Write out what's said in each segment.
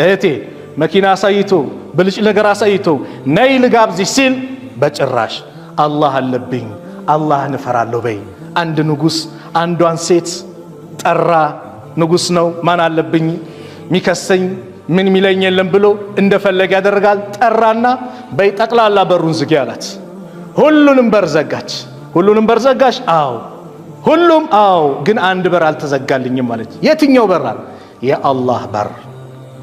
እህቴ መኪና አሳይቶ ብልጭ ነገር አሳይቶ ነይ ልጋብዝሽ ሲል በጭራሽ አላህ አለብኝ አላህን እፈራለሁ በይ። አንድ ንጉስ አንዷን ሴት ጠራ። ንጉስ ነው ማን አለብኝ ሚከሰኝ ምን ሚለኝ የለም ብሎ እንደፈለገ ያደርጋል። ጠራና በይ ጠቅላላ በሩን ዝጊ አላት። ሁሉንም በር ዘጋች። ሁሉንም በር ዘጋሽ? አዎ። ሁሉም አዎ። ግን አንድ በር አልተዘጋልኝም ማለት። የትኛው በር? የአላህ በር።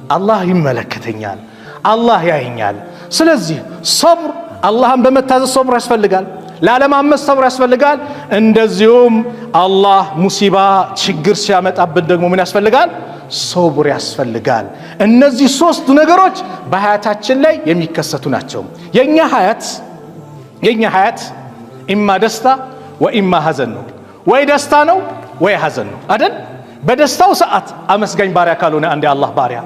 አላህ ይመለከተኛል፣ አላህ ያየኛል። ስለዚህ ሶብር፣ አላህን በመታዘዝ ሶብር ያስፈልጋል። ላለማመፅ ሶብር ያስፈልጋል። እንደዚሁም አላህ ሙሲባ ችግር ሲያመጣብን ደግሞ ምን ያስፈልጋል? ሶብር ያስፈልጋል። እነዚህ ሶስቱ ነገሮች በሐያታችን ላይ የሚከሰቱ ናቸው። የኛ ሐያት ኢማ ደስታ ወኢማ ሐዘን ነው። ወይ ደስታ ነው ወይ ሐዘን ነው አይደል? በደስታው ሰዓት አመስጋኝ ባሪያ ካልሆነ አንድ የአላህ ባሪያ፣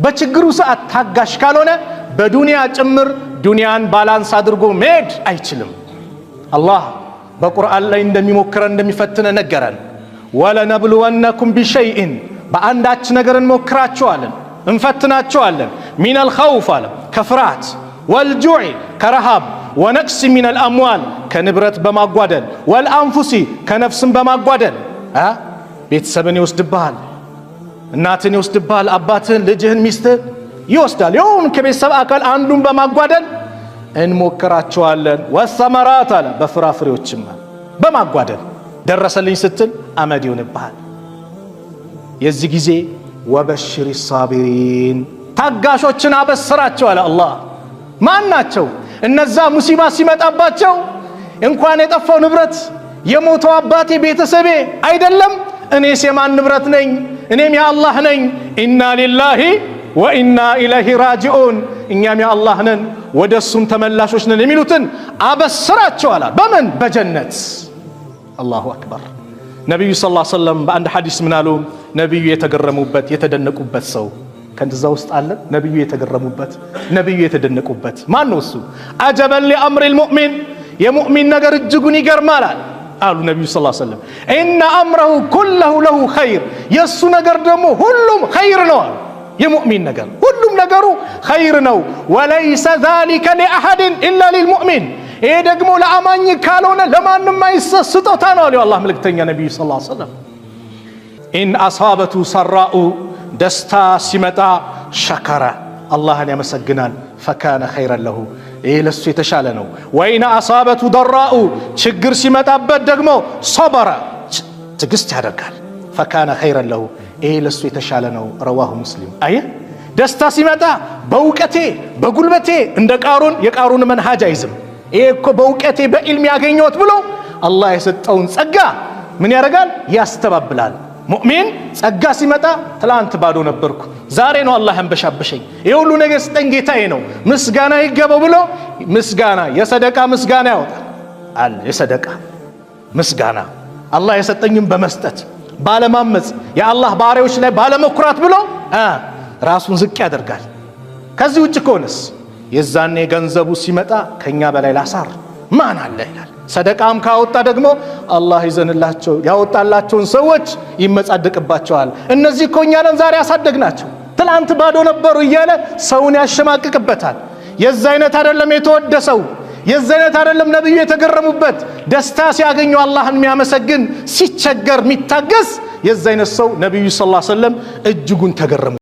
በችግሩ ሰዓት ታጋሽ ካልሆነ በዱንያ ጭምር ዱንያን ባላንስ አድርጎ መሄድ አይችልም። አላህ በቁርአን ላይ እንደሚሞክረን እንደሚፈትነ ነገረን። ወለነብሉወነኩም ቢሸይኢን በአንዳች ነገር እንሞክራቸዋለን እንፈትናቸዋለን። ሚነል ኸውፍ አለ ከፍርሃት፣ ወልጁዕ ከረሃብ፣ ወነቅስ ሚነል አምዋል ከንብረት በማጓደል፣ ወልአንፉሲ ከነፍስን በማጓደል። ቤተሰብን ይወስድብሃል፣ እናትን ይወስድብሃል፣ አባትህን፣ ልጅህን፣ ሚስትህን ይወስዳል። ይሁን ከቤተሰብ አካል አንዱን በማጓደል እንሞክራቸዋለን። ወሰመራት አለ በፍራፍሬዎችም በማጓደል ደረሰልኝ ስትል አመድ ይሆንብሃል። የዚህ ጊዜ ወበሽሪ ሳቢሪን ታጋሾችን አበስራቸው አለ አላህ። ማን ናቸው እነዛ? ሙሲባ ሲመጣባቸው እንኳን የጠፋው ንብረት የሞተው አባቴ ቤተሰቤ አይደለም እኔስ የማን ንብረት ነኝ? እኔም የአላህ ነኝ። ኢና ሊላሂ ወኢና ኢለይሂ ራጂዑን እኛም የአላህ ነን ወደሱም ተመላሾች ነን የሚሉትን አበስራቸው አለ። በምን? በጀነት። አላሁ አክበር። ነብዩ ሰለላሁ ዐለይሂ ወሰለም በአንድ ሐዲስ ምን አሉ? ነብዩ የተገረሙበት የተደነቁበት ሰው ከእንደዛ ውስጥ አለ። ነብዩ የተገረሙበት ነብዩ የተደነቁበት ማን ነው እሱ? አጀበን ሊአምሪል ሙእሚን የሙእሚን ነገር እጅጉን ይገርማል አሉ ነብዩ ሰለላሁ ዐለይሂ ወሰለም። ኢነ አምረሁ ኩለሁ ለሁ ኸይር የሱ ነገር ደግሞ ሁሉም ኸይር ነው አሉ። የሙእሚን ነገር ሁሉም ነገሩ ኸይር ነው። ወለይሰ ዛሊከ ሊአሐድን ኢላ ሊልሙእሚን ይሄ ደግሞ ለአማኝ ካልሆነ ለማንም አይሰጥ ስጦታ ነው አሉ የአላህ መልእክተኛ ነብዩ ሰለላሁ ዐለይሂ ወሰለም። ኢን አሳበቱ ሰራኡ ደስታ ሲመጣ ሸከረ አላህን ያመሰግናል። ፈካነ ኸይረን ለሁ ይሄ ለሱ የተሻለ ነው። ወኢን አሳበቱ ደራኡ ችግር ሲመጣበት ደግሞ ሶበረ ትዕግስት ያደርጋል። ፈካነ ኸይረን ለሁ ይሄ ለሱ የተሻለ ነው። ረዋሁ ሙስሊም። አየህ ደስታ ሲመጣ በእውቀቴ በጉልበቴ እንደ ቃሩን የቃሩን መንሃጅ አይዝም። ይሄ እኮ በእውቀቴ በኢልም ያገኘሁት ብሎ አላህ የሰጠውን ጸጋ ምን ያደርጋል? ያስተባብላል። ሙእሚን ጸጋ ሲመጣ ትላንት ባዶ ነበርኩ ዛሬ ነው አላህ አንበሻበሸኝ ይሄ ሁሉ ነገር ስጠኝ ጌታዬ ነው ምስጋና ይገባው ብሎ ምስጋና የሰደቃ ምስጋና ያወጣል አለ። የሰደቃ ምስጋና አላህ የሰጠኝን በመስጠት ባለማመጽ የአላህ ባሪያዎች ላይ ባለመኩራት ብሎ ራሱን ዝቅ ያደርጋል። ከዚህ ውጭ ከሆነስ የዛኔ ገንዘቡ ሲመጣ ከኛ በላይ ላሳር ማን አለ ይላል። ሰደቃም ካወጣ ደግሞ አላህ ይዘንላቸው ያወጣላቸውን ሰዎች ይመጻደቅባቸዋል። እነዚህ እኮ እኛ ነን ዛሬ ያሳደግናቸው ትላንት ባዶ ነበሩ እያለ ሰውን ያሸማቅቅበታል። የዛ አይነት አይደለም የተወደሰው፣ የዛ አይነት አይደለም ነብዩ የተገረሙበት። ደስታ ሲያገኙ አላህን የሚያመሰግን ሲቸገር የሚታገስ የዛ አይነት ሰው ነብዩ ሰለላሁ ዐለይሂ ወሰለም እጅጉን ተገረሙ።